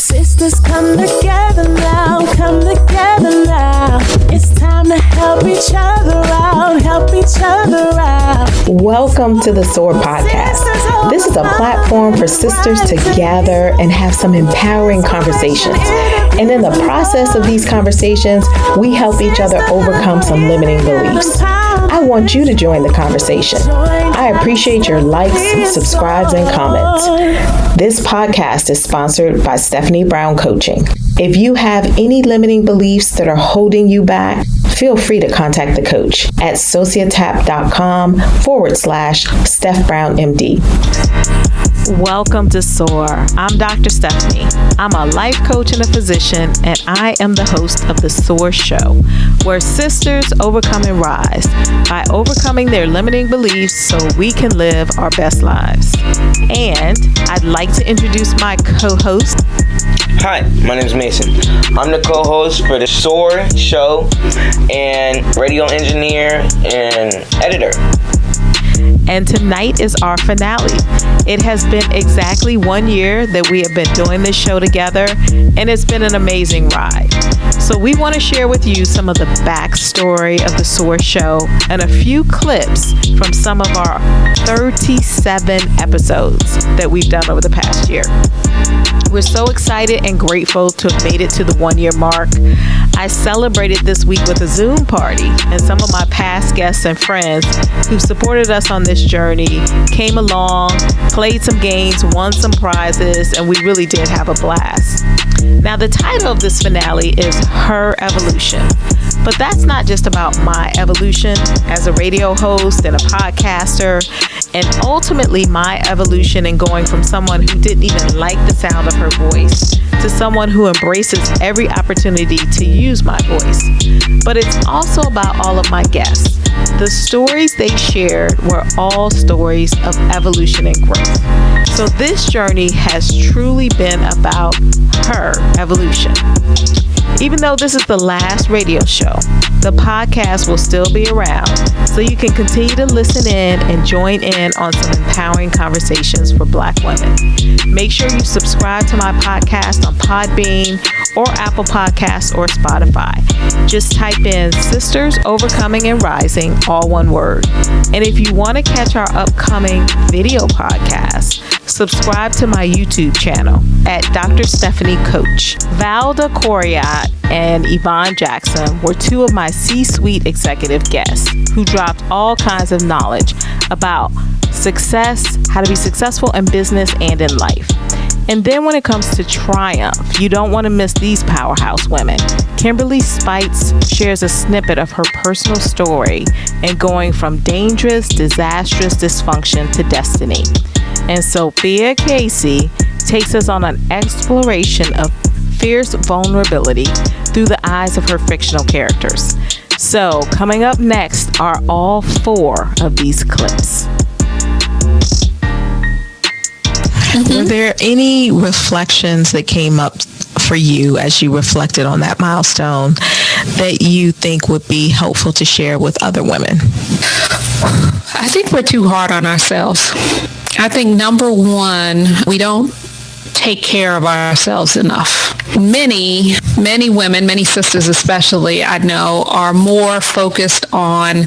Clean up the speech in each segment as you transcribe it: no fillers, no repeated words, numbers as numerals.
Sisters, come together now, come together now. It's time to help each other out, help each other out. Welcome to the SOAR podcast. This is a platform for sisters to gather and have some empowering conversations. And in the process of these conversations, we help each other overcome some limiting beliefs. I want you to join the conversation. I appreciate your likes, subscribes, and comments. This podcast is sponsored by Stephanie Brown Coaching. If you have any limiting beliefs that are holding you back, feel free to contact the coach at societap.com/Steph Brown MD. Welcome to SOAR. I'm Dr. Stephanie. I'm a life coach and a physician, and I am the host of the SOAR show, where sisters overcome and rise by overcoming their limiting beliefs so we can live our best lives. And I'd like to introduce my co-host. Hi, my name is Mason. I'm the co-host for the SOAR show and radio engineer and editor. And tonight is our finale. It has been exactly 1 year that we have been doing this show together, and it's been an amazing ride. So we want to share with you some of the backstory of the SOAR show and a few clips from some of our 37 episodes that we've done over the past year. We're so excited and grateful to have made it to the 1 year mark. I celebrated this week with a Zoom party, and some of my past guests and friends who supported us on this journey came along, played some games, won some prizes, and we really did have a blast. Now, the title of this finale is Her Evolution. But that's not just about my evolution as a radio host and a podcaster, and ultimately my evolution in going from someone who didn't even like the sound of her voice to someone who embraces every opportunity to use my voice. But it's also about all of my guests. The stories they shared were all stories of evolution and growth. So this journey has truly been about her evolution. Even though this is the last radio show, the podcast will still be around, so you can continue to listen in and join in on some empowering conversations for Black women. Make sure you subscribe to my podcast on Podbean or Apple Podcasts or Spotify. Just type in Sisters Overcoming and Rising, all one word. And if you want to catch our upcoming video podcast, subscribe to my YouTube channel at Dr. Stephanie Coach. Valda Coriat and Yvonne Jackson were two of my C-suite executive guests who dropped all kinds of knowledge about success, how to be successful in business and in life. And then when it comes to triumph, you don't want to miss these powerhouse women. Kimberly Spites shares a snippet of her personal story and going from dangerous, disastrous dysfunction to destiny. And Sophia Casey takes us on an exploration of fierce vulnerability through the eyes of her fictional characters. So, coming up next are all 4 of these clips. Were there any reflections that came up for you as you reflected on that milestone that you think would be helpful to share with other women? I think we're too hard on ourselves. I think number one, we don't take care of ourselves enough. Many women, many sisters especially, I know, are more focused on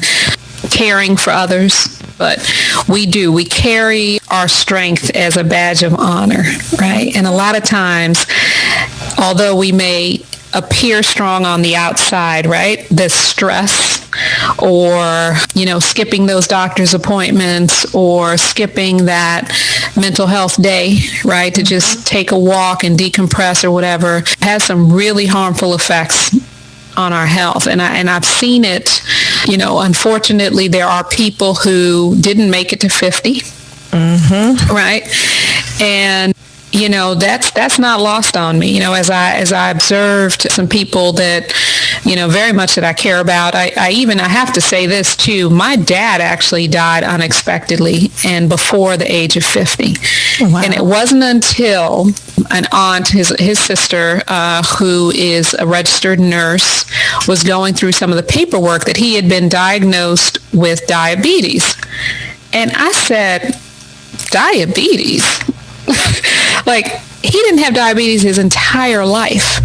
caring for others, but we carry our strength as a badge of honor, right? And a lot of times, although we may appear strong on the outside, right? The stress or, skipping those doctor's appointments or skipping that mental health day, right? To just take a walk and decompress or whatever has some really harmful effects on our health. And I've seen it, unfortunately, there are people who didn't make it to 50, right? And that's not lost on me. As I observed some people that, very much that I care about. I have to say this too. My dad actually died unexpectedly and before the age of 50. Oh, wow. And it wasn't until an aunt, his sister, who is a registered nurse, was going through some of the paperwork that he had been diagnosed with diabetes. And I said, diabetes? Like, he didn't have diabetes his entire life.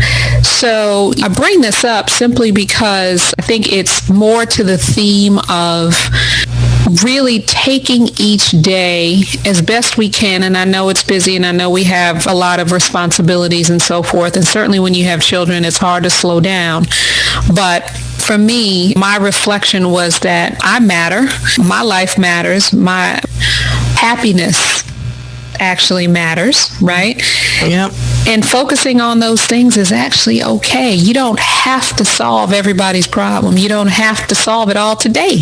So I bring this up simply because I think it's more to the theme of really taking each day as best we can. And I know it's busy, and I know we have a lot of responsibilities and so forth. And certainly when you have children, it's hard to slow down. But for me, my reflection was that I matter. My life matters. My happiness actually matters, right? Yep. And focusing on those things is actually okay. You don't have to solve everybody's problem. You don't have to solve it all today.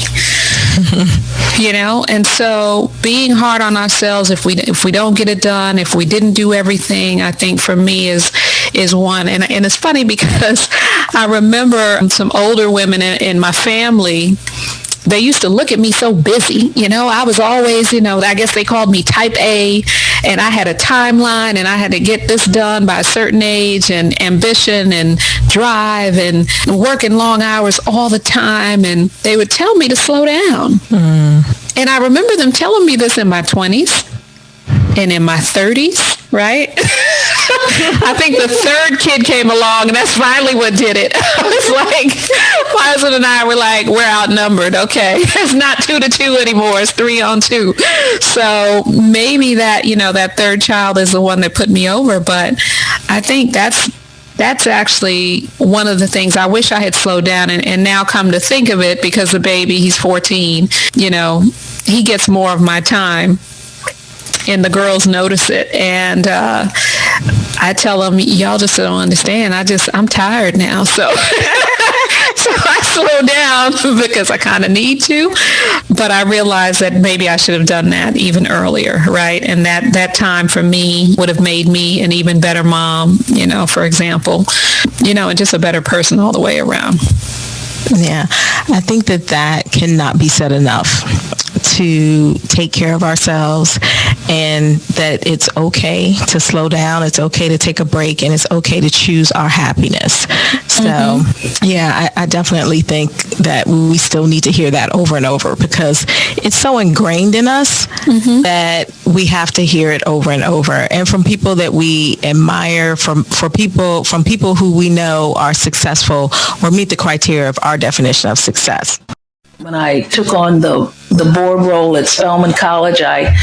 And so being hard on ourselves if we don't get it done, if we didn't do everything, I think for me is one. And it's funny because I remember some older women in my family. They used to look at me so busy. I was always, I guess they called me type A, and I had a timeline, and I had to get this done by a certain age, and ambition and drive and working long hours all the time. And they would tell me to slow down. And I remember them telling me this in my 20s and in my 30s, right? I think the third kid came along, and that's finally what did it. I was like, my husband and I were like, we're outnumbered. Okay, it's not 2-2 anymore. It's 3-2. So maybe that, that third child is the one that put me over. But I think that's actually one of the things I wish I had slowed down. And now come to think of it, because the baby, he's 14, he gets more of my time. And the girls notice it. And I tell them, y'all just don't understand. I'm tired now. So so I slow down because I kind of need to. But I realize that maybe I should have done that even earlier, right? And that time for me would have made me an even better mom, for example, and just a better person all the way around. Yeah, I think that cannot be said enough, to take care of ourselves, and that it's okay to slow down, it's okay to take a break, and it's okay to choose our happiness. So, yeah, I definitely think that we still need to hear that over and over, because it's so ingrained in us that we have to hear it over and over. And from people that we admire, from people who we know are successful or meet the criteria of our definition of success. When I took on the board role at Spelman College, I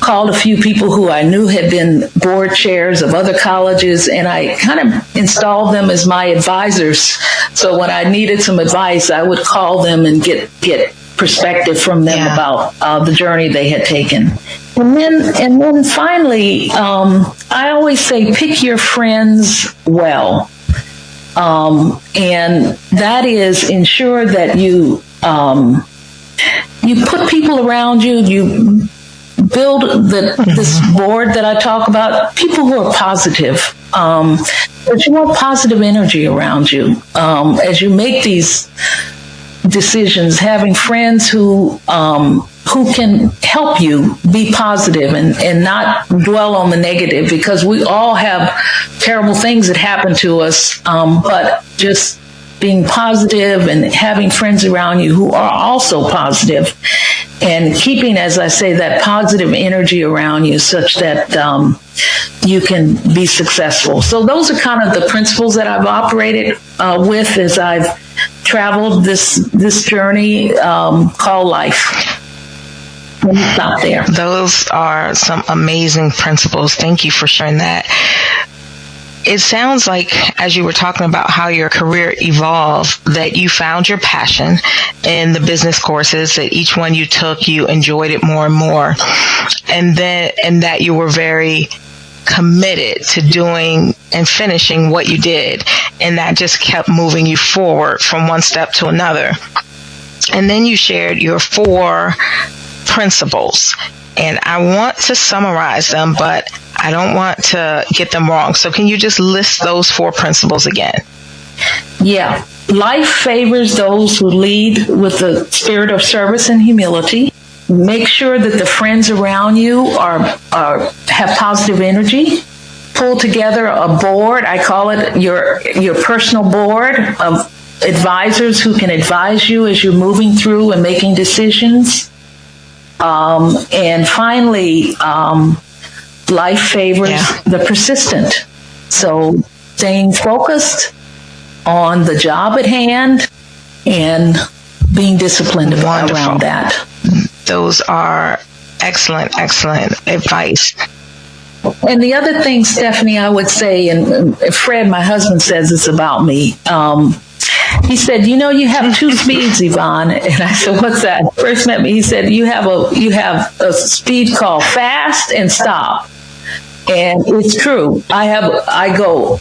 called a few people who I knew had been board chairs of other colleges, and I kind of installed them as my advisors. So when I needed some advice, I would call them and get perspective from them about the journey they had taken. And then finally, I always say, pick your friends well. And that is ensure that you put people around you, you build this board that I talk about, people who are positive, but you want positive energy around you. As you make these decisions, having friends who can help you be positive and not dwell on the negative, because we all have terrible things that happen to us, but just being positive and having friends around you who are also positive, and keeping, as I say, that positive energy around you such that you can be successful. So those are kind of the principles that I've operated with as I've traveled this journey called life. Let me stop there. Those are some amazing principles. Thank you for sharing that. It sounds like, as you were talking about how your career evolved, that you found your passion in the business courses, that each one you took, you enjoyed it more and more, and that you were very committed to doing and finishing what you did, and that just kept moving you forward from one step to another. And then you shared your 4 principles, and I want to summarize them, but I don't want to get them wrong. So can you just list those 4 principles again? Yeah. Life favors those who lead with the spirit of service and humility. Make sure that the friends around you have positive energy. Pull together a board. I call it your personal board of advisors who can advise you as you're moving through and making decisions. And finally, life favors the persistent. So staying focused on the job at hand and being disciplined around that. Those are excellent advice. And the other thing, Stephanie, I would say, and Fred, my husband, says this about me. He said, you have two speeds, Yvonne. And I said, what's that? First met me, he said, you have a speed called fast and stop. And it's true. I go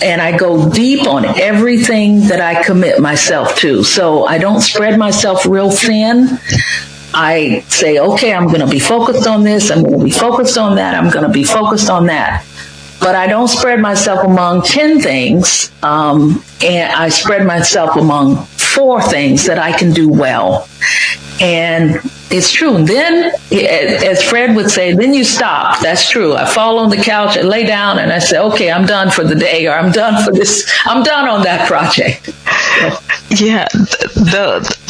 and I go deep on everything that I commit myself to. So I don't spread myself real thin. I say, okay, I'm going to be focused on this. I'm going to be focused on that. I'm going to be focused on that. But I don't spread myself among 10 things. And I spread myself among 4 things that I can do well. And it's true. And then, as Fred would say, then you stop. That's true. I fall on the couch and lay down and I say, okay, I'm done for the day, or I'm done for this. I'm done on that project. Yeah,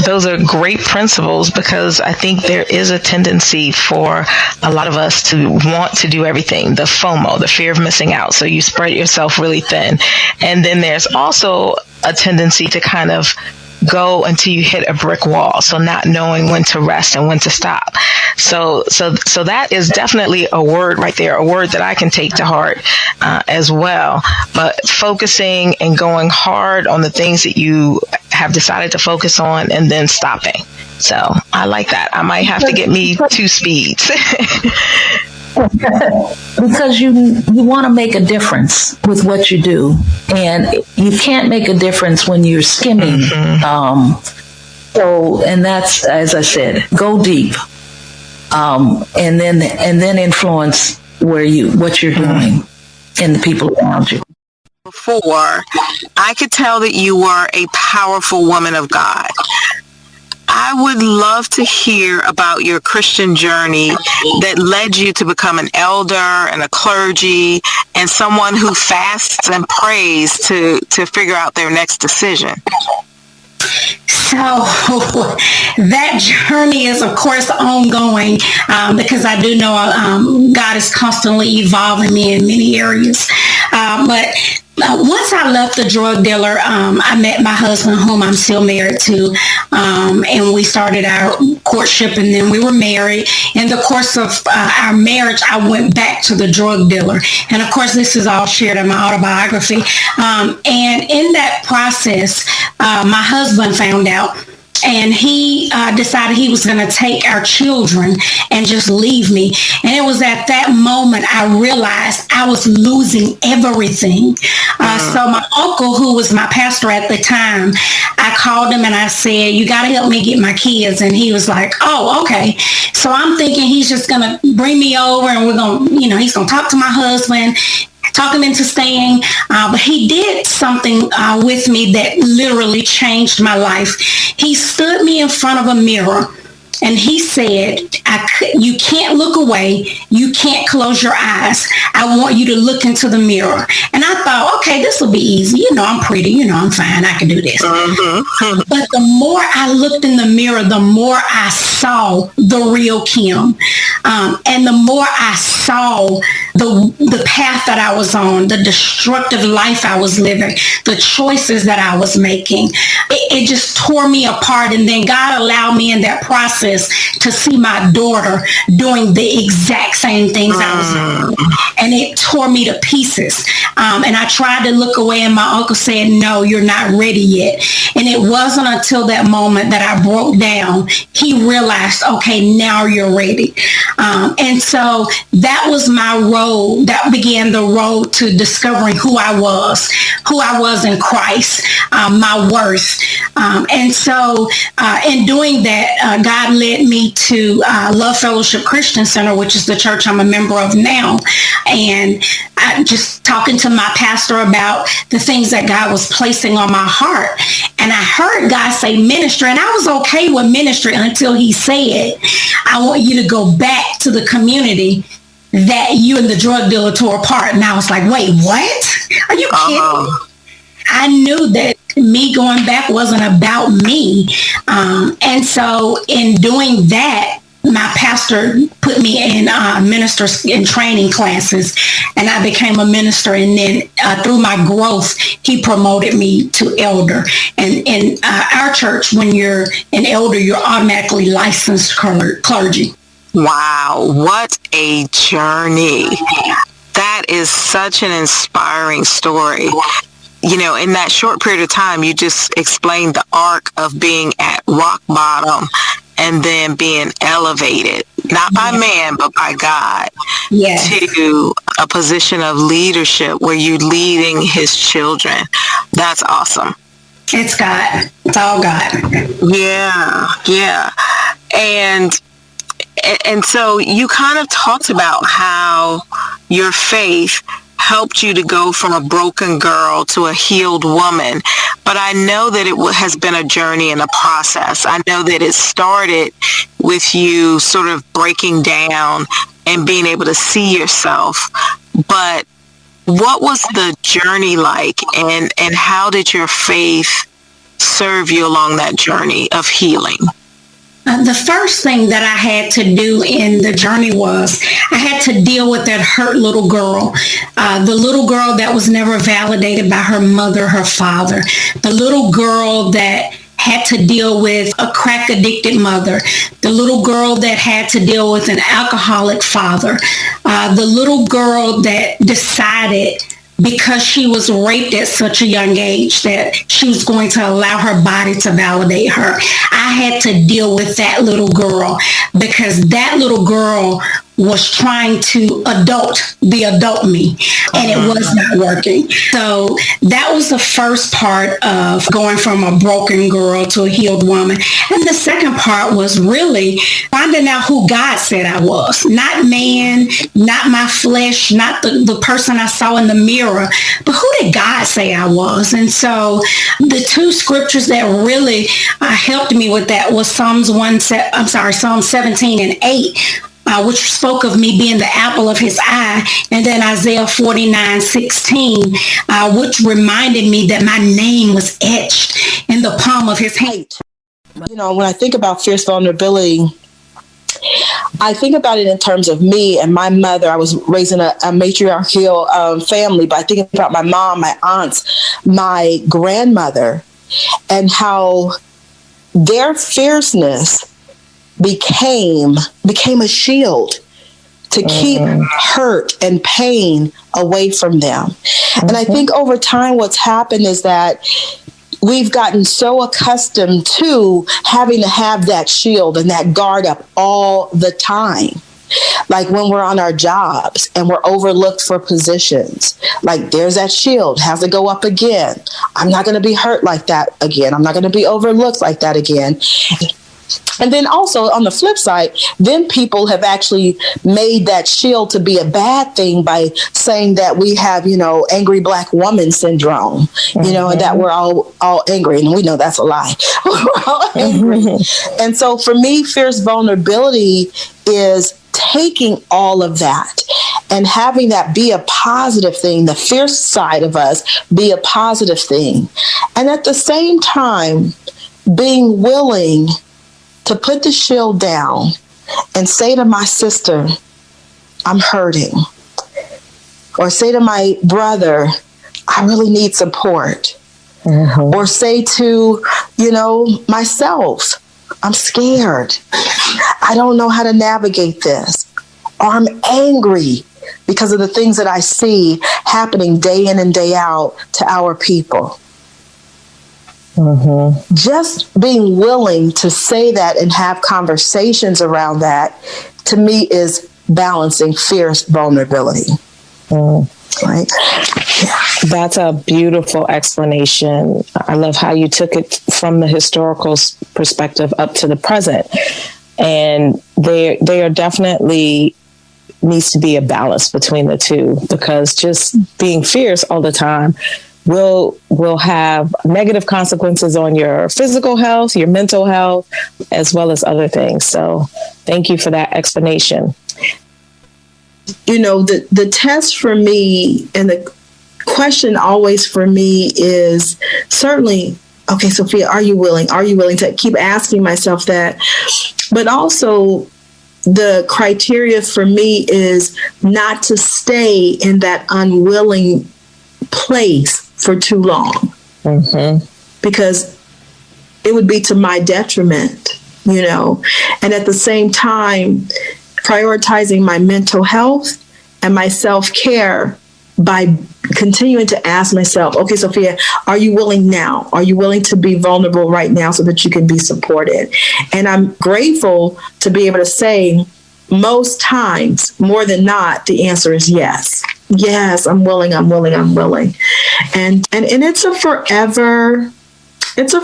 those are great principles, because I think there is a tendency for a lot of us to want to do everything, the FOMO, the fear of missing out. So you spread yourself really thin. And then there's also a tendency to kind of go until you hit a brick wall. So not knowing when to rest and when to stop. So that is definitely a word right there, a word that I can take to heart as well. But focusing and going hard on the things that you have decided to focus on, and then stopping. So I like that. I might have to get me 2 speeds. Because you want to make a difference with what you do, and you can't make a difference when you're skimming. And that's, as I said, go deep, and then influence what you're doing and the people around you. Before, I could tell that you were a powerful woman of God. I would love to hear about your Christian journey that led you to become an elder and a clergy and someone who fasts and prays to figure out their next decision. So that journey is, of course, ongoing, because I do know God is constantly evolving me in many areas. But once I left the drug dealer, I met my husband, whom I'm still married to, and we started our courtship, and then we were married. In the course of our marriage, I went back to the drug dealer. And of course, this is all shared in my autobiography. And in that process, my husband found out. And he decided he was going to take our children and just leave me. And it was at that moment I realized I was losing everything. So my uncle, who was my pastor at the time, I called him and I said, you got to help me get my kids. And he was like, oh, okay. So I'm thinking he's just going to bring me over and we're going to, he's going to talk to my husband, talk him into staying. But he did something with me that literally changed my life. He stood me in front of a mirror and he said, you can't look away. You can't close your eyes. I want you to look into the mirror. And I thought, okay, this will be easy. I'm pretty. I'm fine. I can do this. But the more I looked in the mirror, the more I saw the real Kim. And the more I saw the path that I was on, the destructive life I was living, the choices that I was making, it just tore me apart. And then God allowed me in that process to see my daughter doing the exact same things I was doing. And it tore me to pieces. And I tried to look away and my uncle said, no, you're not ready yet. And it wasn't until that moment that I broke down, he realized, okay, now you're ready. And so that was my road. That began the road to discovering who I was in Christ, my worth. And so in doing that, God led me to Love Fellowship Christian Center, which is the church I'm a member of now. And I just talking to my pastor about the things that God was placing on my heart. And I heard God say ministry, and I was okay with ministry until he said, I want you to go back to the community that you and the drug dealer tore apart. And I was like, wait, what? Are you kidding? I knew that me going back wasn't about me. And so in doing that, my pastor put me in ministers in training classes, and I became a minister. And then through my growth, he promoted me to elder. And in our church, when you're an elder, you're automatically licensed clergy. Wow, what a journey. That is such an inspiring story. You know, in that short period of time, you just explained the arc of being at rock bottom and then being elevated, not by man, but by God, to a position of leadership where you're leading his children. That's awesome. It's God. It's all God. Yeah. And so you kind of talked about how your faith helped you to go from a broken girl to a healed woman. But I know that it has been a journey and a process. I know that it started with you sort of breaking down and being able to see yourself. But what was the journey like, and how did your faith serve you along that journey of healing? The first thing that I had to do in the journey was I had to deal with that hurt little girl, the little girl that was never validated by her mother, her father, the little girl that had to deal with a crack addicted mother, the little girl that had to deal with an alcoholic father, the little girl that decided because she was raped at such a young age that she was going to allow her body to validate her. I had to deal with that little girl because that little girl was trying to adult the adult me, and it was not working. So that was the first part of going from a broken girl to a healed woman. And the second part was really finding out who God said I was. Not man, not my flesh, not the person I saw in the mirror, but who did God say I was? And so the two scriptures that really helped me with that was Psalm 17:8. Which spoke of me being the apple of his eye, and then Isaiah 49:16, which reminded me that my name was etched in the palm of his hand. You know, when I think about fierce vulnerability, I think about it in terms of me and my mother. I was raised in a matriarchal family, but I think about my mom, my aunts, my grandmother, and how their fierceness became a shield to keep hurt and pain away from them. And I think over time what's happened is that we've gotten so accustomed to having to have that shield and that guard up all the time. Like when we're on our jobs and we're overlooked for positions, like there's that shield, has to go up again. I'm not going to be hurt like that again. I'm not going to be overlooked like that again. And then also on the flip side, then people have actually made that shield to be a bad thing by saying that we have, you know, angry black woman syndrome, you know, and that we're all angry. And we know that's a lie. We're all angry. And so for me, fierce vulnerability is taking all of that and having that be a positive thing, the fierce side of us be a positive thing. And at the same time, being willing to put the shield down and say to my sister, I'm hurting. Or say to my brother, I really need support. Or say to, you know, myself, I'm scared. I don't know how to navigate this. Or I'm angry because of the things that I see happening day in and day out to our people. Just being willing to say that and have conversations around that, to me, is balancing fierce vulnerability. Right? That's a beautiful explanation. I love how you took it from the historical perspective up to the present. And there are definitely needs to be a balance between the two, because just being fierce all the time will have negative consequences on your physical health, your mental health, as well as other things. So thank you for that explanation. You know, the test for me and the question always for me is certainly, okay, Sophia, are you willing? Are you willing to keep asking myself that? But also, the criteria for me is not to stay in that unwilling place for too long, because it would be to my detriment, and at the same time, prioritizing my mental health and my self-care by continuing to ask myself, okay, Sophia, are you willing now? Are you willing to be vulnerable right now so that you can be supported? And I'm grateful to be able to say most times, more than not, the answer is yes. Yes, I'm willing. And it's a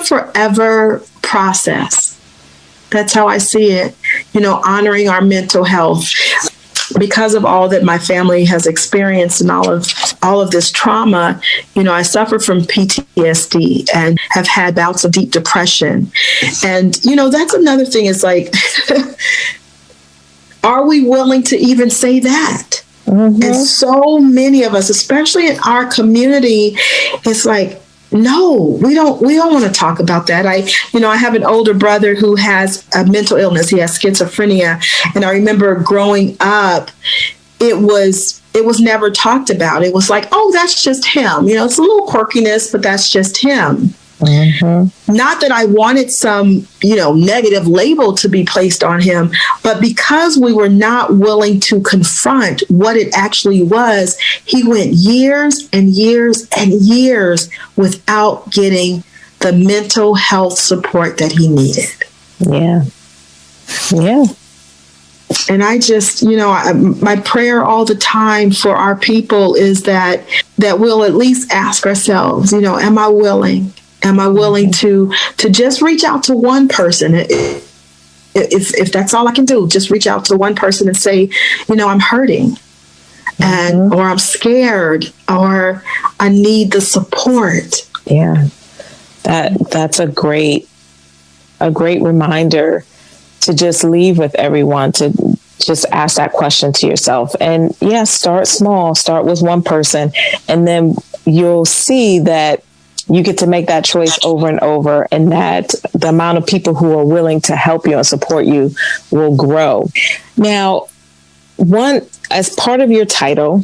forever process. That's how I see it, honoring our mental health. Because of all that my family has experienced and all of this trauma, I suffer from PTSD and have had bouts of deep depression. And, that's another thing is like, are we willing to even say that? And so many of us, especially in our community, it's like, no, we don't want to talk about that. I have an older brother who has a mental illness. He has schizophrenia. And I remember growing up, it was never talked about. It was like, oh, that's just him. It's a little quirkiness, but that's just him. Not that I wanted some, negative label to be placed on him, but because we were not willing to confront what it actually was, he went years and years and years without getting the mental health support that he needed. Yeah. And I just, my prayer all the time for our people is that we'll at least ask ourselves, am I willing? Am I willing to just reach out to one person? If that's all I can do, just reach out to one person and say, I'm hurting, or I'm scared, or I need the support. Yeah, that's a great reminder to just leave with everyone, to just ask that question to yourself. And yes, start small, start with one person, and then you'll see that you get to make that choice over and over, and that the amount of people who are willing to help you and support you will grow. Now, as part of your title,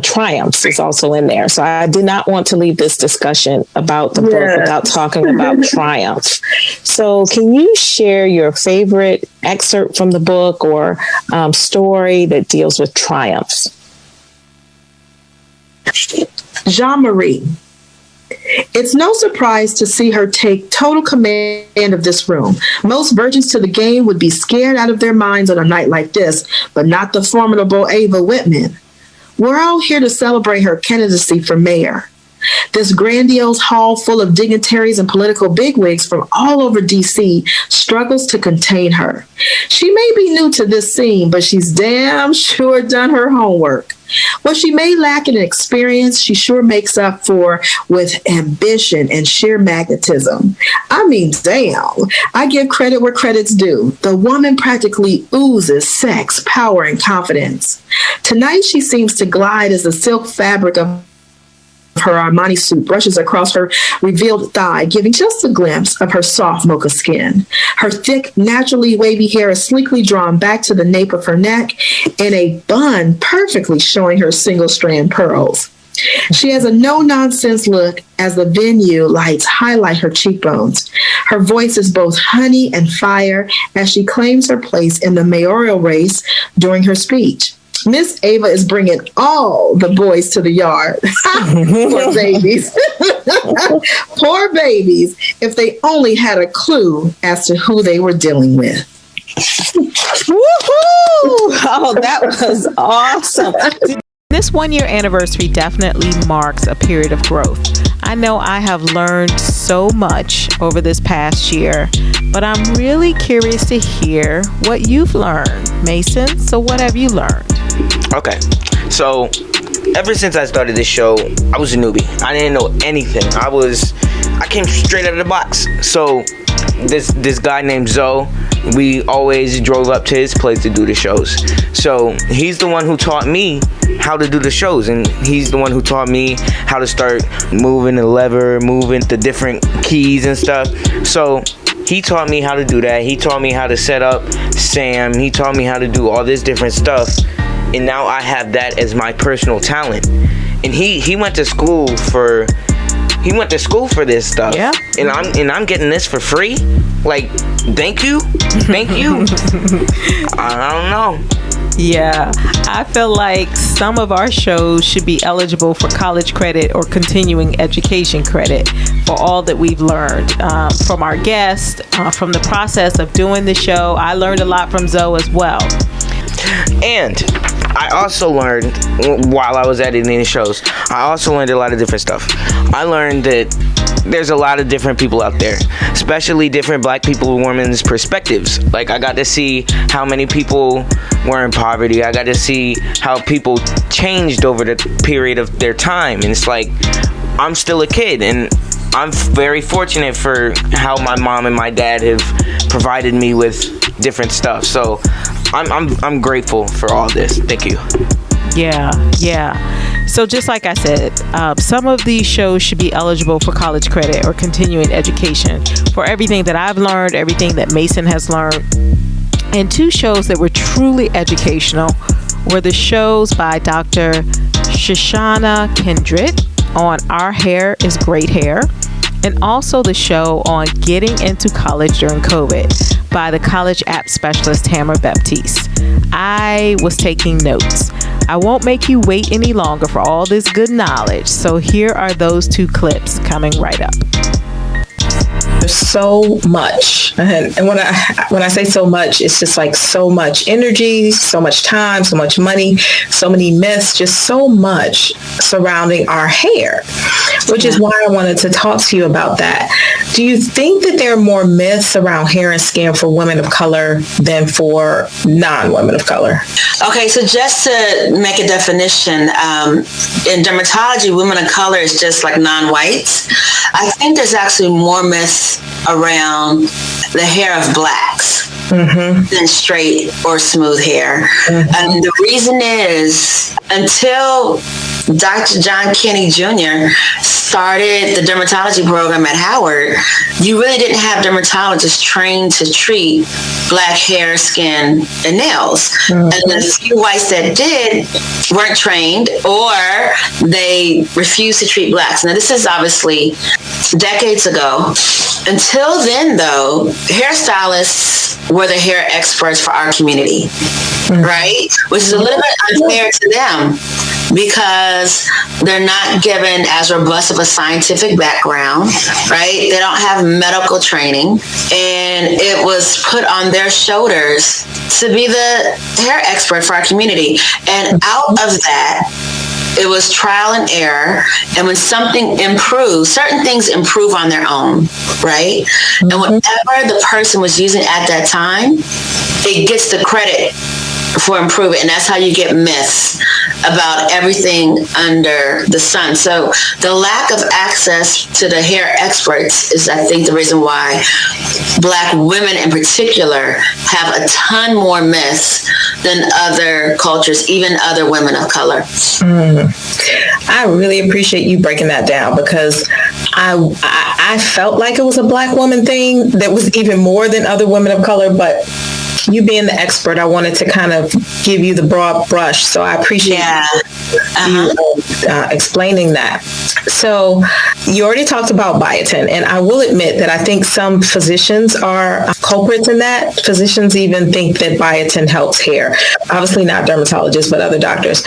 triumphs is also in there. So I did not want to leave this discussion about the book without talking about triumph. So can you share your favorite excerpt from the book or story that deals with triumphs? Jean-Marie. It's no surprise to see her take total command of this room. Most virgins to the game would be scared out of their minds on a night like this, but not the formidable Ava Whitman. We're all here to celebrate her candidacy for mayor. This grandiose hall full of dignitaries and political bigwigs from all over D.C. struggles to contain her. She may be new to this scene, but she's damn sure done her homework. What she may lack in experience, she sure makes up for with ambition and sheer magnetism. I mean, damn. I give credit where credit's due. The woman practically oozes sex, power, and confidence. Tonight, she seems to glide as the silk fabric of her Armani suit brushes across her revealed thigh, giving just a glimpse of her soft mocha skin. Her thick, naturally wavy hair is sleekly drawn back to the nape of her neck in a bun, perfectly showing her single-strand pearls. She has a no-nonsense look as the venue lights highlight her cheekbones. Her voice is both honey and fire as she claims her place in the mayoral race during her speech. Miss Ava is bringing all the boys to the yard. Poor babies. Poor babies. If they only had a clue as to who they were dealing with. Woohoo! Oh, that was awesome. This 1 year anniversary definitely marks a period of growth. I know I have learned so much over this past year, but I'm really curious to hear what you've learned, Mason. So what have you learned? Okay, so ever since I started this show, I was a newbie. I didn't know anything. I came straight out of the box. So this guy named Zoe, we always drove up to his place to do the shows. So he's the one who taught me how to do the shows, and he's the one who taught me how to start moving the lever, moving the different keys and stuff. So He taught me how to do that. He taught me how to set up Sam. He taught me how to do all this different stuff. And now I have that as my personal talent. And he went to school for this stuff. Yeah. And I'm getting this for free. Like, thank you. I don't know. Yeah, I feel like some of our shows should be eligible for college credit or continuing education credit for all that we've learned from our guests, from the process of doing the show. I learned a lot from Zoe as well. And I also learned, while I was editing the shows, I also learned a lot of different stuff. I learned that there's a lot of different people out there, especially different black people, women's perspectives. Like, I got to see how many people were in poverty. I got to see how people changed over the period of their time. And it's like, I'm still a kid, and I'm very fortunate for how my mom and my dad have provided me with different stuff. So I'm grateful for all this. Thank you. Yeah. So just like I said, some of these shows should be eligible for college credit or continuing education for everything that I've learned, everything that Mason has learned. And 2 shows that were truly educational were the shows by Dr. Shoshana Kendrick on Our Hair is Great Hair, and also the show on Getting into College During COVID by the college app specialist Tamara Baptiste. I was taking notes. I won't make you wait any longer for all this good knowledge, so here are those 2 clips coming right up. There's so much, and when I say so much, it's just like so much energy, so much time, so much money, so many myths, just so much surrounding our hair, which is why I wanted to talk to you about that. Do you think that there are more myths around hair and skin for women of color than for non-women of color? Okay, so just to make a definition, in dermatology, women of color is just like non-whites. I think there's actually more myths around the hair of blacks than straight or smooth hair. And the reason is, until Dr. John Kenny Jr. started the dermatology program at Howard, you really didn't have dermatologists trained to treat black hair, skin, and nails. And the few whites that did weren't trained, or they refused to treat blacks. Now, this is obviously decades ago. Until then, though, hairstylists were the hair experts for our community, right? Which is a little bit unfair to them, because they're not given as robust of a scientific background, right? They don't have medical training, and it was put on their shoulders to be the hair expert for our community. And out of that, it was trial and error. And when something improves, certain things improve on their own, right? And whatever the person was using at that time, it gets the credit for improving. And that's how you get myths about everything under the sun. So the lack of access to the hair experts is, I think, the reason why Black women in particular have a ton more myths than other cultures, even other women of color. I really appreciate you breaking that down, because I felt like it was a Black woman thing that was even more than other women of color, but you being the expert, I wanted to kind of give you the broad brush. So I appreciate you explaining that. So you already talked about biotin, and I will admit that I think some physicians are culprits in that. Physicians even think that biotin helps hair. Obviously not dermatologists, but other doctors.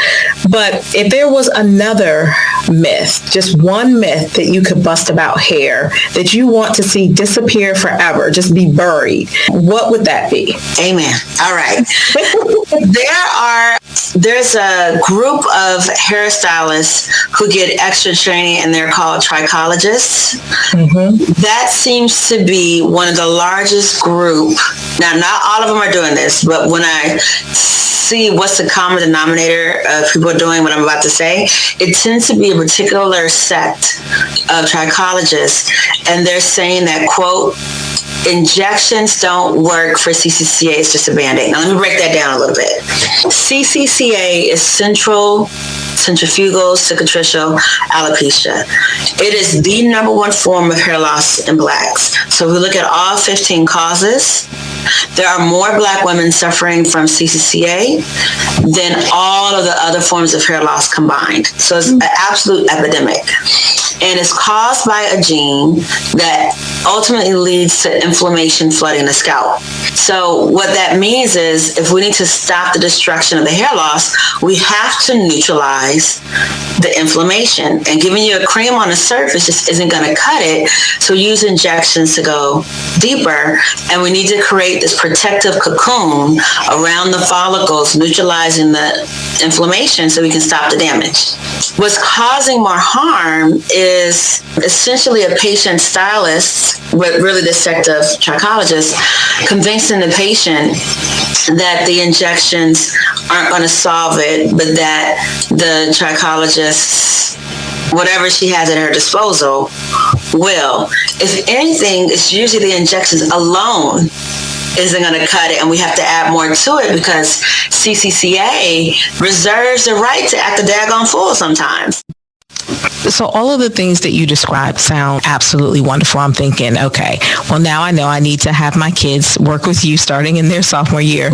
But if there was another myth, just one myth that you could bust about hair that you want to see disappear forever, just be buried, what would that be? Amen. All right. There's a group of hairstylists who get extra training, and they're called trichologists. That seems to be one of the largest group. Now, not all of them are doing this, but when I see what's the common denominator of people doing what I'm about to say, it tends to be a particular sect of trichologists, and they're saying that, quote, injections don't work for CCCA. It's just a Band-Aid. Now, let me break that down a little bit. CCCA is Central centrifugal, cicatricial alopecia. It is the number one form of hair loss in blacks. So if we look at all 15 causes, there are more black women suffering from CCCA than all of the other forms of hair loss combined. So it's an absolute epidemic. And it's caused by a gene that ultimately leads to inflammation flooding the scalp. So what that means is if we need to stop the destruction of the hair loss, we have to neutralize the inflammation. And giving you a cream on the surface just isn't going to cut it. So use injections to go deeper. And we need to create this protective cocoon around the follicles, neutralizing the inflammation so we can stop the damage. What's causing more harm is essentially a patient stylist, but really the effective trichologist, convincing the patient that the injections aren't going to solve it, but that the trichologist, whatever she has at her disposal, will. If anything, it's usually the injections alone isn't going to cut it, and we have to add more to it because CCCA reserves the right to act a daggone fool sometimes. So all of the things that you described sound absolutely wonderful. I'm thinking, okay, well, now I know I need to have my kids work with you starting in their sophomore year.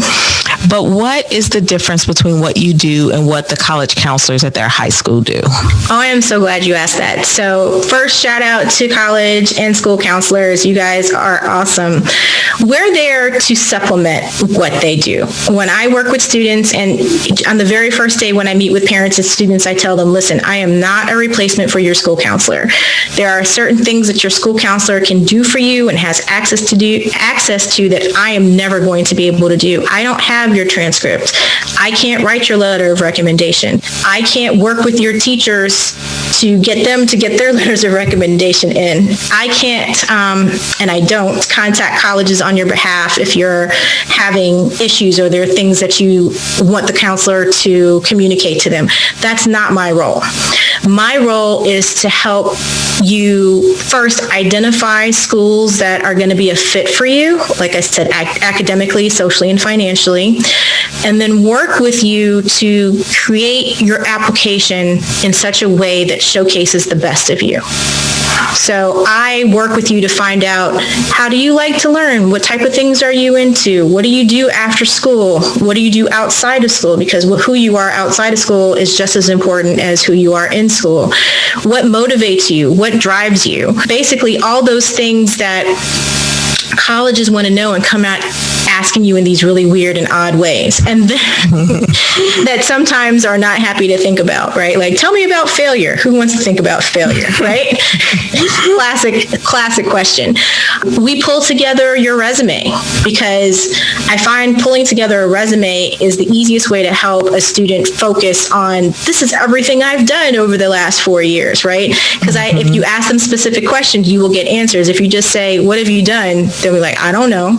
But what is the difference between what you do and what the college counselors at their high school do? Oh, I am so glad you asked that. So first, shout out to college and school counselors. You guys are awesome. We're there to supplement what they do. When I work with students, and on the very first day when I meet with parents and students, I tell them, listen, I am not a replacement for your school counselor. There are certain things that your school counselor can do for you and has access to that I am never going to be able to do. I don't have your transcript. I can't write your letter of recommendation. I can't work with your teachers to get them to get their letters of recommendation in. I can't, and I don't, contact colleges on your behalf if you're having issues or there are things that you want the counselor to communicate to them. That's not my role. My role is to help you first identify schools that are going to be a fit for you, like I said, academically, socially, and financially, and then work with you to create your application in such a way that showcases the best of you. So I work with you to find out, how do you like to learn? What type of things are you into? What do you do after school? What do you do outside of school? Because who you are outside of school is just as important as who you are in school. What motivates you? What drives you? Basically, all those things that colleges want to know and come out asking you in these really weird and odd ways, and that sometimes are not happy to think about, right? Like, tell me about failure. Who wants to think about failure, right? Classic question. We pull together your resume because I find pulling together a resume is the easiest way to help a student focus on, this is everything I've done over the last 4 years, right? Because if you ask them specific questions, you will get answers. If you just say, what have you done? They'll be like, I don't know.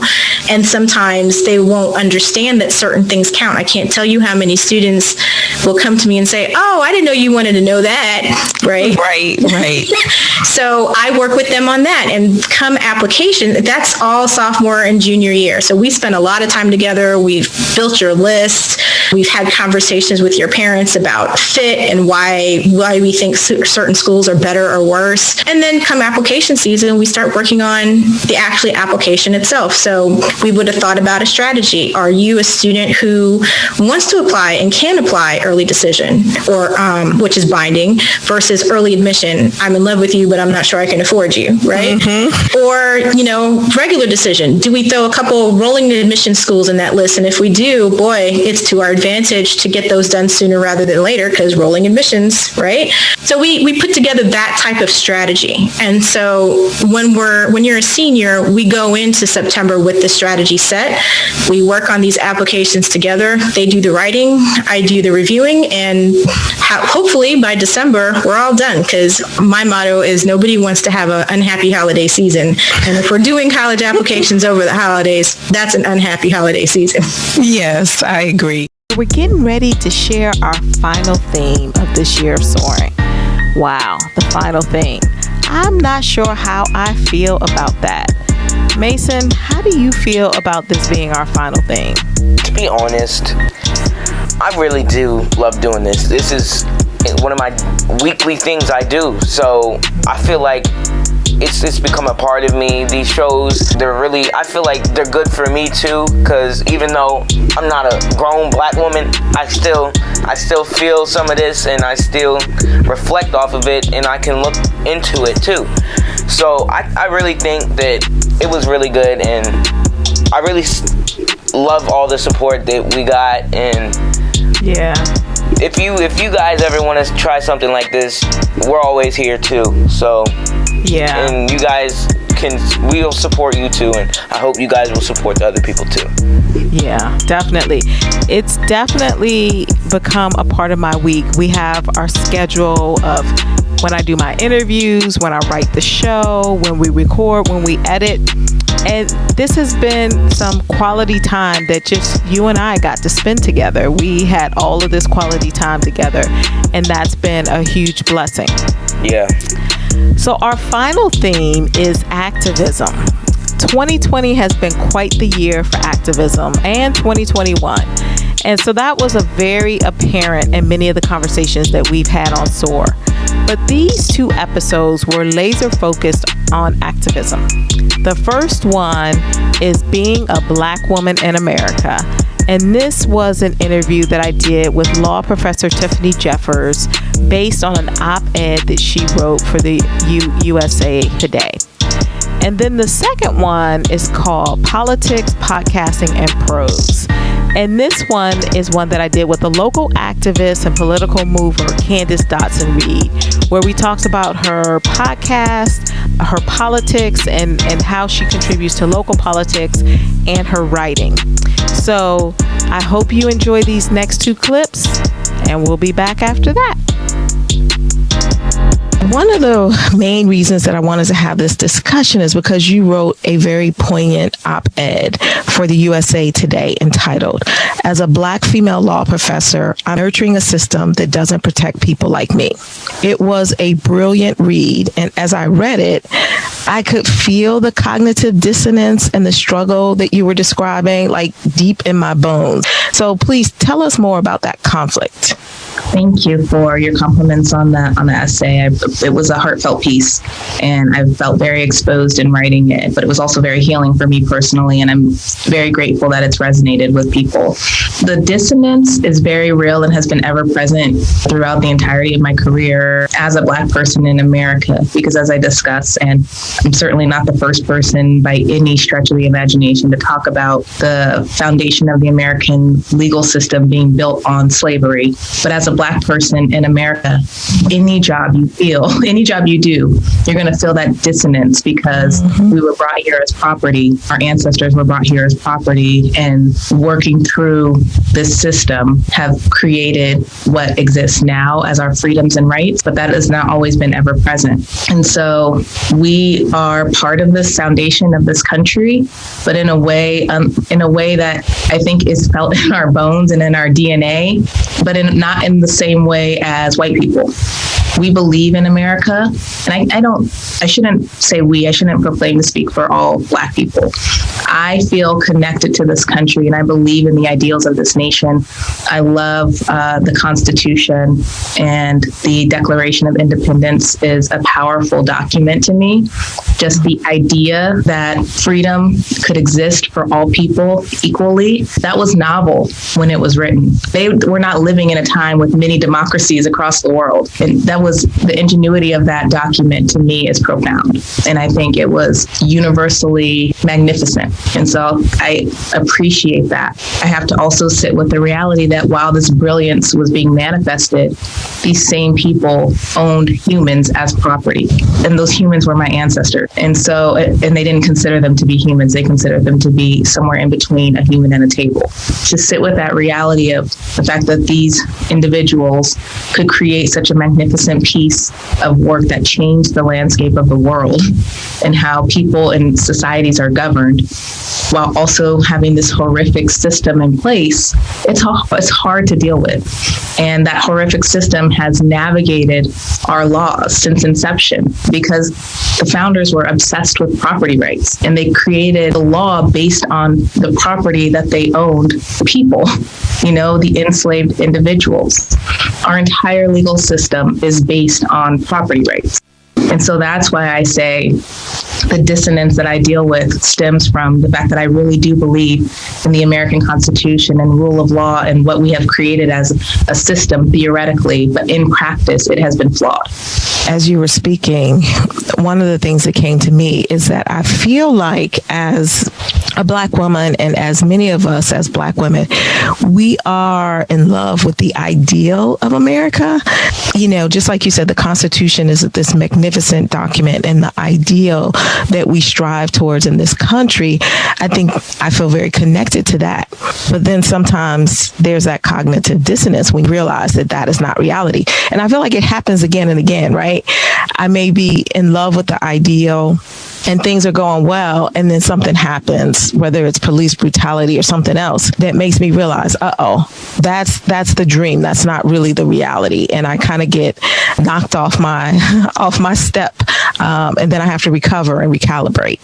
And sometimes they won't understand that certain things count. I can't tell you how many students will come to me and say, oh, I didn't know you wanted to know that, right? Right. So I work with them on that, and come application, that's all sophomore and junior year. So we spend a lot of time together. We've built your list. We've had conversations with your parents about fit and why we think certain schools are better or worse. And then come application season, we start working on the actual application itself. So we would have thought about a strategy. Are you a student who wants to apply and can apply early decision, or which is binding, versus early admission? I'm in love with you, but I'm not sure I can afford you, right? Mm-hmm. Or, regular decision. Do we throw a couple rolling admission schools in that list? And if we do, boy, it's to our advantage to get those done sooner rather than later, because rolling admissions, right? So we put together that type of strategy. And so when you're a senior, we go into September with the strategy set. We work on these applications together. They do the writing, I do the reviewing, and hopefully by December, we're all done, because my motto is nobody wants to have an unhappy holiday season. And if we're doing college applications over the holidays, that's an unhappy holiday season. Yes, I agree. We're getting ready to share our final theme of this year of soaring. Wow, the final theme. I'm not sure how I feel about that. Mason, how do you feel about this being our final theme? To be honest, I really do love doing this. This is one of my weekly things I do. So I feel like it's become a part of me. These shows, I feel like they're good for me too, because even though I'm not a grown black woman, I still feel some of this, and I still reflect off of it, and I can look into it too. So I really think that it was really good, and I really love all the support that we got. And yeah, if you guys ever want to try something like this, we're always here too. So yeah, and you guys we'll support you too, and I hope you guys will support the other people too. Yeah, definitely. It's definitely become a part of my week. We have our schedule of when I do my interviews, when I write the show, when we record, when we edit. And this has been some quality time that just you and I got to spend together. We had all of this quality time together, and that's been a huge blessing. Yeah. So our final theme is activism. 2020 has been quite the year for activism, and 2021. And so that was a very apparent in many of the conversations that we've had on SOAR. But these two episodes were laser focused on activism. The first one is being a black woman in America. And this was an interview that I did with law professor Tiffany Jeffers based on an op-ed that she wrote for the USA Today. And then the second one is called Politics, Podcasting, and Prose. And this one is one that I did with the local activist and political mover, Candace Dotson-Reed, where we talked about her podcast, her politics, and how she contributes to local politics, and her writing. So I hope you enjoy these next two clips, and we'll be back after that. One of the main reasons that I wanted to have this discussion is because you wrote a very poignant op-ed for the USA Today entitled, "As a Black female law professor, I'm nurturing a system that doesn't protect people like me." It was a brilliant read, and as I read it, I could feel the cognitive dissonance and the struggle that you were describing, like deep in my bones. So please tell us more about that conflict. Thank you for your compliments on the essay. It was a heartfelt piece, and I felt very exposed in writing it, but it was also very healing for me personally, and I'm very grateful that it's resonated with people. The dissonance is very real and has been ever present throughout the entirety of my career as a Black person in America, because as I discuss, and I'm certainly not the first person by any stretch of the imagination to talk about the foundation of the American legal system being built on slavery, but as a Black person in America, any job you feel, any job you do, you're going to feel that dissonance because we were brought here as property. Our ancestors were brought here as property, and working through this system have created what exists now as our freedoms and rights, but that has not always been ever present. And so we are part of this foundation of this country, but in a way that I think is felt in our bones and in our DNA, but not in the same way as white people. We believe in America, and I shouldn't say we, I shouldn't proclaim to speak for all Black people. I feel connected to this country, and I believe in the ideals of this nation. I love the Constitution, and the Declaration of Independence is a powerful document to me. Just the idea that freedom could exist for all people equally, that was novel when it was written. They were not living in a time with many democracies across the world, and that was the ingenuity of that document to me is profound. And I think it was universally magnificent. And so I appreciate that. I have to also sit with the reality that while this brilliance was being manifested, these same people owned humans as property. And those humans were my ancestors. And so, and they didn't consider them to be humans. They considered them to be somewhere in between a human and a table. To sit with that reality of the fact that these individuals could create such a magnificent piece of work that changed the landscape of the world and how people and societies are governed, while also having this horrific system in place, it's hard to deal with. And that horrific system has navigated our laws since inception because the founders were obsessed with property rights, and they created a law based on the property that they owned, people, the enslaved individuals. Our entire legal system is based on property rights. And so that's why I say the dissonance that I deal with stems from the fact that I really do believe in the American Constitution and rule of law and what we have created as a system theoretically, but in practice, it has been flawed. As you were speaking, one of the things that came to me is that I feel like as a Black woman, and as many of us as Black women, we are in love with the ideal of America. Just like you said, the Constitution is this magnificent document, and the ideal that we strive towards in this country, I feel very connected to that. But then sometimes there's that cognitive dissonance when you realize that that is not reality. And I feel like it happens again and again, right? I may be in love with the ideal and things are going well, and then something happens, whether it's police brutality or something else, that makes me realize, that's the dream. That's not really the reality. And I kind of get knocked off my step, and then I have to recover and recalibrate.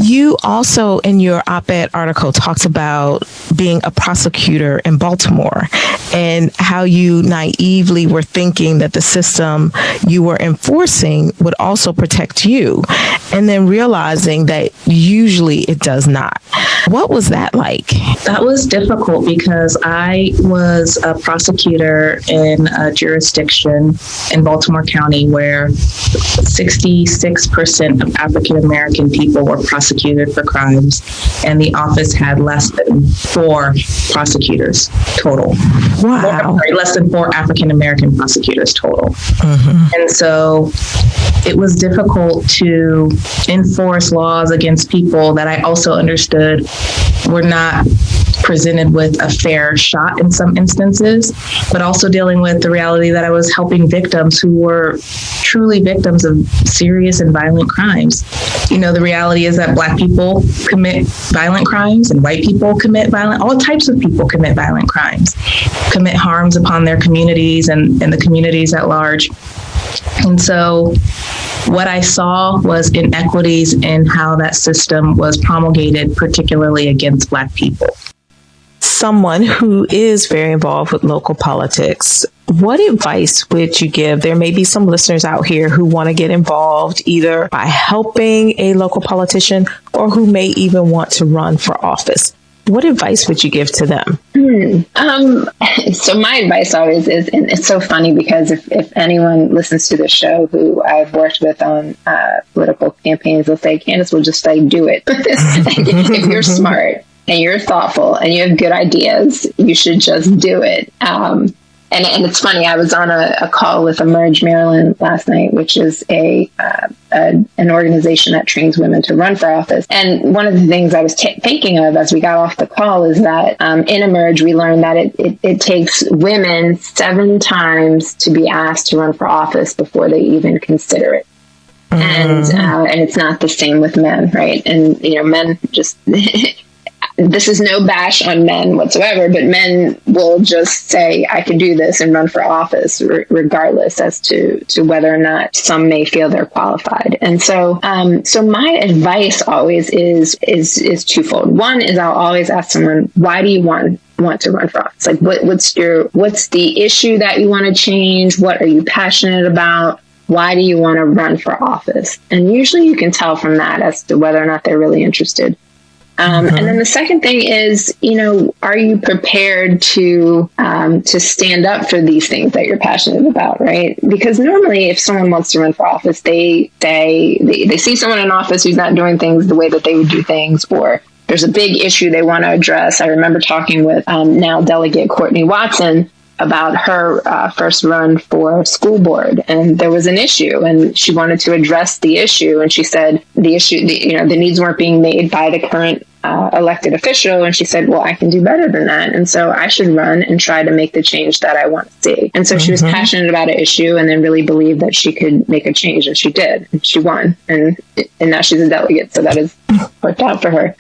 You also, in your op-ed article, talked about being a prosecutor in Baltimore and how you naively were thinking that the system you were enforcing would also protect you, and then realizing that usually it does not. What was that like? That was difficult because I was a prosecutor in a jurisdiction in Baltimore County where 66% of African American people were prosecuted for crimes, and the office had less than 4 prosecutors total. Wow. Less than 4 African American prosecutors total. Mm-hmm. And so it was difficult to enforce laws against people that I also understood were not presented with a fair shot in some instances, but also dealing with the reality that I was helping victims who were truly victims of serious and violent crimes. The reality is that Black people commit violent crimes, and white people commit all types of people commit violent crimes, commit harms upon their communities and the communities at large. And so what I saw was inequities in how that system was promulgated, particularly against Black people. Someone who is very involved with local politics, what advice would you give? There may be some listeners out here who want to get involved either by helping a local politician or who may even want to run for office. What advice would you give to them? So my advice always is, and it's so funny because if anyone listens to the show who I've worked with on political campaigns, they'll say, Candace will just say, do it. If you're smart and you're thoughtful and you have good ideas, you should just do it. And it's funny, I was on a call with Emerge Maryland last night, which is an organization that trains women to run for office. And one of the things I was thinking of as we got off the call is that in Emerge, we learned that it takes women 7 times to be asked to run for office before they even consider it. Mm-hmm. And it's not the same with men, right? And, men just... This is no bash on men whatsoever, but men will just say, I can do this and run for office regardless as to whether or not some may feel they're qualified. And so my advice always is twofold. One is I'll always ask someone, why do you want to run for office? Like what's the issue that you want to change? What are you passionate about? Why do you want to run for office? And usually you can tell from that as to whether or not they're really interested. And then the second thing is, are you prepared to stand up for these things that you're passionate about, right? Because normally if someone wants to run for office, they see someone in office who's not doing things the way that they would do things, or there's a big issue they want to address. I remember talking with now Delegate Courtney Watson about her first run for school board, and there was an issue and she wanted to address the issue, and she said the needs weren't being made by the current elected official. And she said, well, I can do better than that. And so I should run and try to make the change that I want to see. And so she was passionate about an issue and then really believed that she could make a change. And she did. And she won. And now she's a delegate. So that has worked out for her.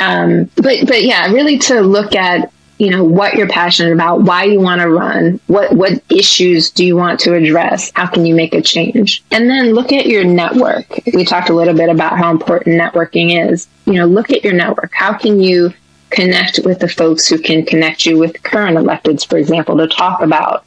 But yeah, really to look at, what you're passionate about, why you want to run, what issues do you want to address, how can you make a change? And then look at your network. We talked a little bit about how important networking is. Look at your network. How can you connect with the folks who can connect you with current electeds, for example, to talk about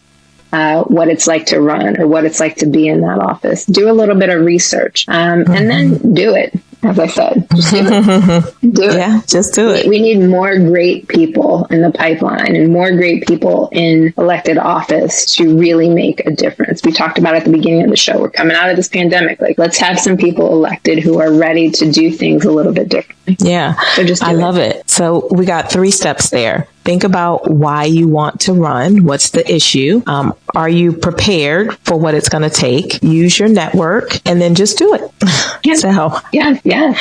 what it's like to run or what it's like to be in that office. Do a little bit of research and then do it. As I said, just do it. Do it. Yeah, just do it. We need more great people in the pipeline and more great people in elected office to really make a difference. We talked about at the beginning of the show, we're coming out of this pandemic. Let's have some people elected who are ready to do things a little bit differently. Yeah, so just I love it. So we got 3 steps there. Think about why you want to run. What's the issue? Are you prepared for what it's going to take? Use your network and then just do it. Yeah.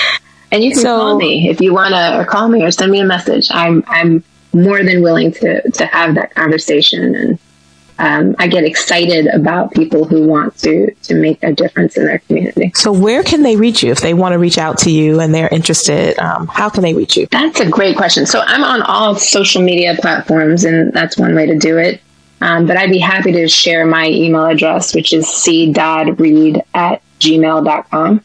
And you can call me if you want to, or call me or send me a message. I'm more than willing to have that conversation. And I get excited about people who want to make a difference in their community. So where can they reach you if they want to reach out to you and they're interested? How can they reach you? That's a great question. So I'm on all social media platforms, and that's one way to do it. But I'd be happy to share my email address, which is c.reed@gmail.com.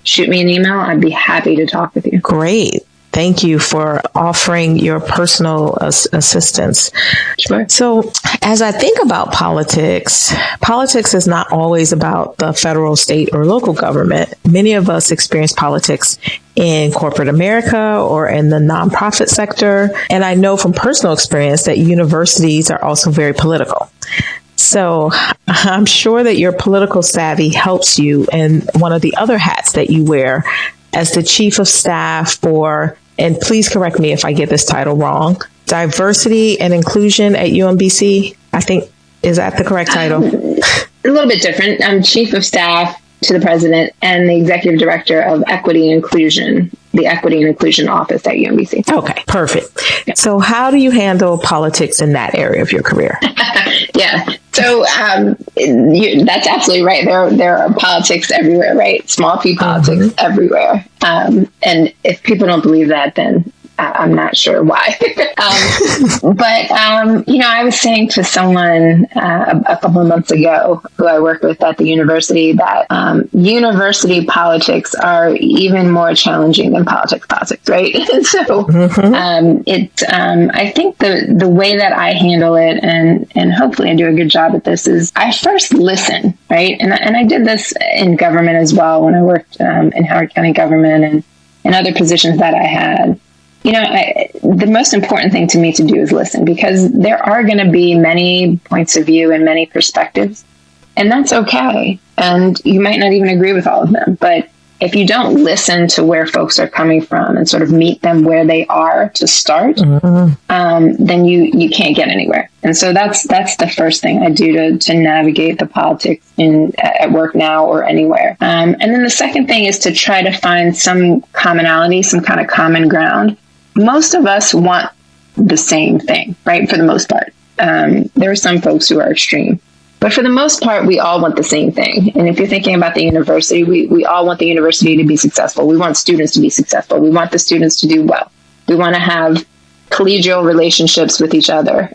Shoot me an email. I'd be happy to talk with you. Great. Thank you for offering your personal assistance. Sure. So as I think about politics is not always about the federal, state, or local government. Many of us experience politics in corporate America or in the nonprofit sector. And I know from personal experience that universities are also very political. So I'm sure that your political savvy helps you in one of the other hats that you wear as the chief of staff for, and please correct me if I get this title wrong, diversity and inclusion at UMBC. I think, is that the correct title? A little bit different. I'm chief of staff to the president and the executive director of equity and inclusion, the equity and inclusion office at UMBC. Okay, perfect. Yeah. So how do you handle politics in that area of your career? Yeah. So that's absolutely right. There are politics everywhere, right? Small p politics everywhere. And if people don't believe that, then I'm not sure why. But I was saying to someone a couple of months ago who I work with at the university that university politics are even more challenging than politics, right? And so I think the way that I handle it, and hopefully I do a good job at this, is I first listen, right? And I did this in government as well when I worked in Howard County government and other positions that I had. The most important thing to me to do is listen, because there are going to be many points of view and many perspectives, and that's okay. And you might not even agree with all of them, but if you don't listen to where folks are coming from and sort of meet them where they are to start, then you can't get anywhere. And so that's the first thing I do to navigate the politics at work now or anywhere. And then the second thing is to try to find some commonality, some kind of common ground. Most of us want the same thing, right? For the most part. There are some folks who are extreme. But for the most part, we all want the same thing. And if you're thinking about the university, we all want the university to be successful. We want students to be successful. We want the students to do well. We want to have collegial relationships with each other.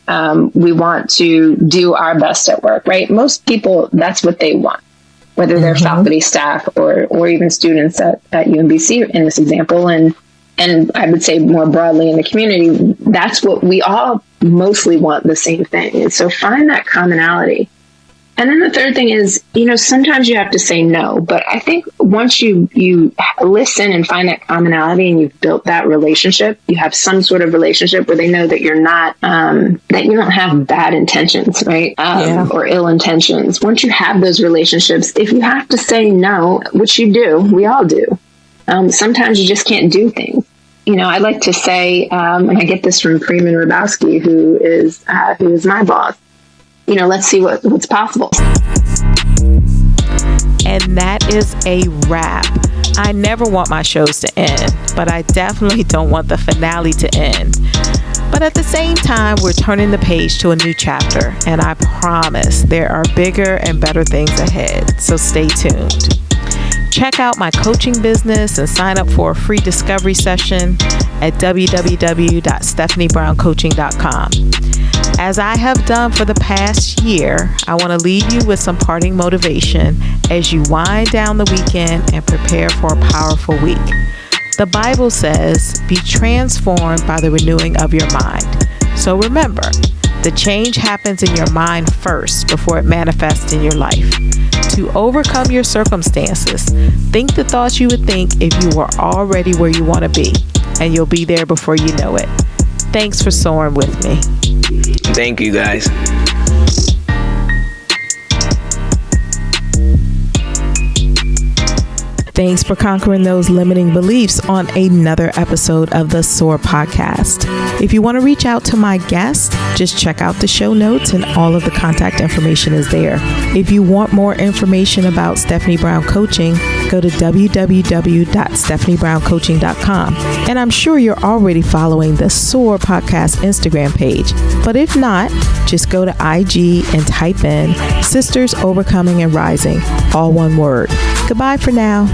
We want to do our best at work, right? Most people, that's what they want, whether they're faculty, staff, or even students at UMBC in this example. And I would say more broadly in the community, that's what we all mostly want, the same thing. And so find that commonality. And then the third thing is, sometimes you have to say no. But I think once you listen and find that commonality and you've built that relationship, you have some sort of relationship where they know that you're not, that you don't have bad intentions, right? Or ill intentions. Once you have those relationships, if you have to say no, which you do, we all do. Sometimes you just can't do things. I like to say, and I get this from Freeman Rabowski, who is my boss. Let's see what's possible. And that is a wrap. I never want my shows to end, but I definitely don't want the finale to end. But at the same time, we're turning the page to a new chapter, and I promise there are bigger and better things ahead, so stay tuned. Check out my coaching business and sign up for a free discovery session at www.stephaniebrowncoaching.com. As I have done for the past year, I want to leave you with some parting motivation as you wind down the weekend and prepare for a powerful week. The Bible says, be transformed by the renewing of your mind. So remember, the change happens in your mind first before it manifests in your life. To overcome your circumstances, think the thoughts you would think if you were already where you want to be, and you'll be there before you know it. Thanks for soaring with me. Thank you, guys. Thanks for conquering those limiting beliefs on another episode of the SOAR podcast. If you want to reach out to my guest, just check out the show notes and all of the contact information is there. If you want more information about Stephanie Brown Coaching, go to www.stephaniebrowncoaching.com. And I'm sure you're already following the SOAR podcast Instagram page. But if not, just go to IG and type in Sisters Overcoming and Rising, all one word. Goodbye for now.